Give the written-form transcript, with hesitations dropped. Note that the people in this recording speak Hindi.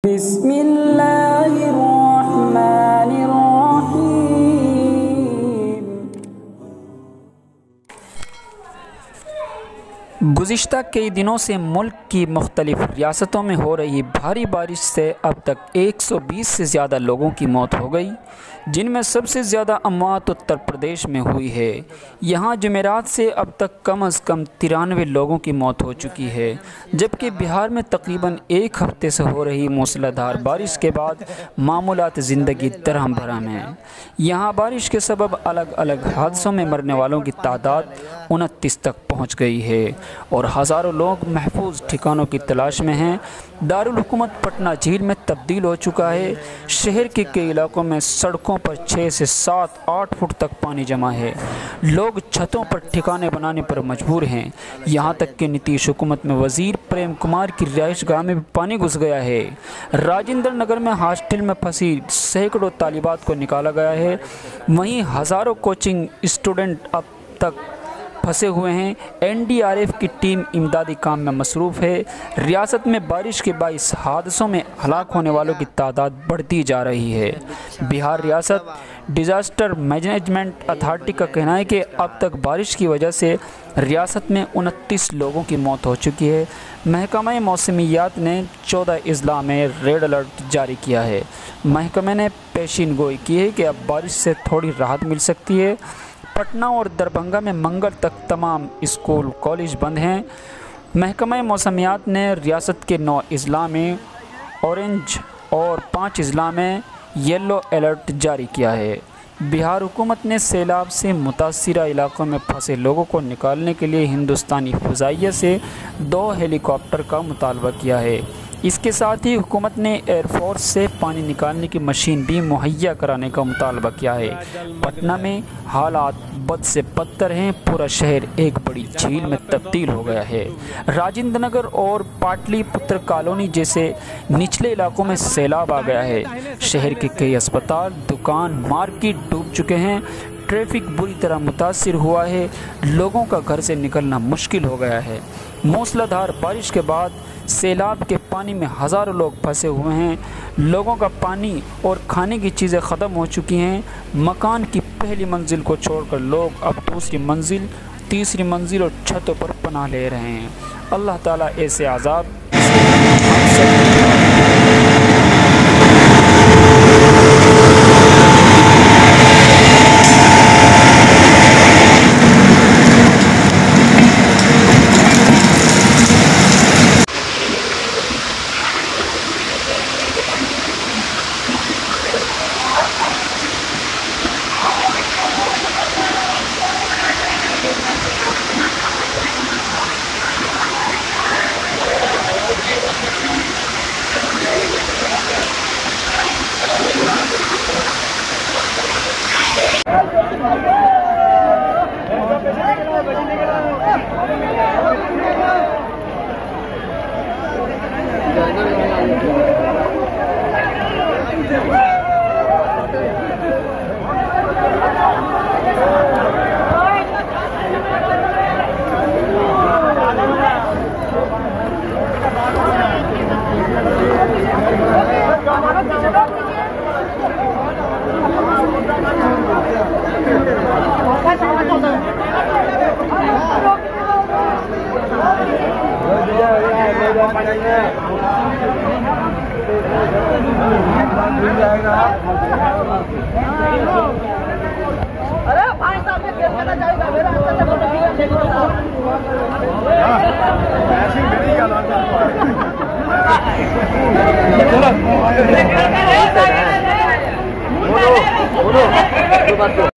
बिस्मिल्लाहिर्रहमानिर्रहीम। गुज़िश्ता कई दिनों से मुल्क की मुख्तलिफ़ रियासतों में हो रही भारी बारिश से अब तक 120 से ज़्यादा लोगों की मौत हो गई, जिनमें सबसे ज़्यादा अमवात उत्तर प्रदेश में हुई है। यहाँ जुमेरात से अब तक कम से कम 93 लोगों की मौत हो चुकी है, जबकि बिहार में तकरीबन एक हफ्ते से हो रही मूसलाधार बारिश के बाद मामूलात ज़िंदगी दरहम भरम हैं। यहाँ बारिश के सबब अलग अलग हादसों में मरने वालों की तादाद 29 तक पहुँच गई है और हज़ारों लोग महफूज ठिकानों की तलाश में हैं। दारुल हुकूमत पटना झील में तब्दील हो चुका है। शहर के कई इलाकों में सड़कों पर 6 से 7-8 फुट तक पानी जमा है। लोग छतों पर ठिकाने बनाने पर मजबूर हैं। यहाँ तक कि नीतीश हुकूमत में वजीर प्रेम कुमार की रिहाइश गाह में भी पानी घुस गया है। राजेंद्र नगर में हॉस्टल में फंसी सैकड़ों तालिबात को निकाला गया है। वहीं हज़ारों कोचिंग स्टूडेंट अब तक फंसे हुए हैं। एनडीआरएफ की टीम इमदादी काम में मसरूफ़ है। रियासत में बारिश के 22 हादसों में हलाक होने वालों की तादाद बढ़ती जा रही है। बिहार रियासत डिज़ास्टर मैनेजमेंट अथॉरिटी का कहना है कि अब तक बारिश की वजह से रियासत में 29 लोगों की मौत हो चुकी है। महकमा मौसमियात ने 14 अजला में रेड अलर्ट जारी किया है। महकमे ने पेशीन गोई की है कि अब बारिश से थोड़ी राहत मिल सकती है। पटना और दरभंगा में मंगल तक तमाम स्कूल कॉलेज बंद हैं। महकमा मौसमियात ने रियासत के 9 अजला में ऑरेंज और 5 अजला में येलो अलर्ट जारी किया है। बिहार हुकूमत ने सैलाब से मुतासिरा इलाकों में फंसे लोगों को निकालने के लिए हिंदुस्तानी फ़ज़ाइया से 2 हेलीकॉप्टर का मुतालबा किया है। इसके साथ ही हुकूमत ने एयरफोर्स से पानी निकालने की मशीन भी मुहैया कराने का मुतालबा किया है। पटना में हालात बद से बदतर हैं। पूरा शहर एक बड़ी झील में तब्दील हो गया है। राजेंद्र नगर और पाटलिपुत्र कॉलोनी जैसे निचले इलाकों में सैलाब आ गया है। शहर के कई अस्पताल, दुकान, मार्केट डूब चुके हैं। ट्रैफिक बुरी तरह मुतासिर हुआ है। लोगों का घर से निकलना मुश्किल हो गया है। मूसलाधार बारिश के बाद सैलाब के पानी में हज़ारों लोग फंसे हुए हैं। लोगों का पानी और खाने की चीज़ें ख़त्म हो चुकी हैं। मकान की पहली मंजिल को छोड़कर लोग अब दूसरी मंजिल, तीसरी मंजिल और छतों पर पनाह ले रहे हैं। अल्लाह ताला ऐसे अज़ाब अरे भाई साहब ने केस करना चाहिए मेरा ऐसी मेरी क्या बात है।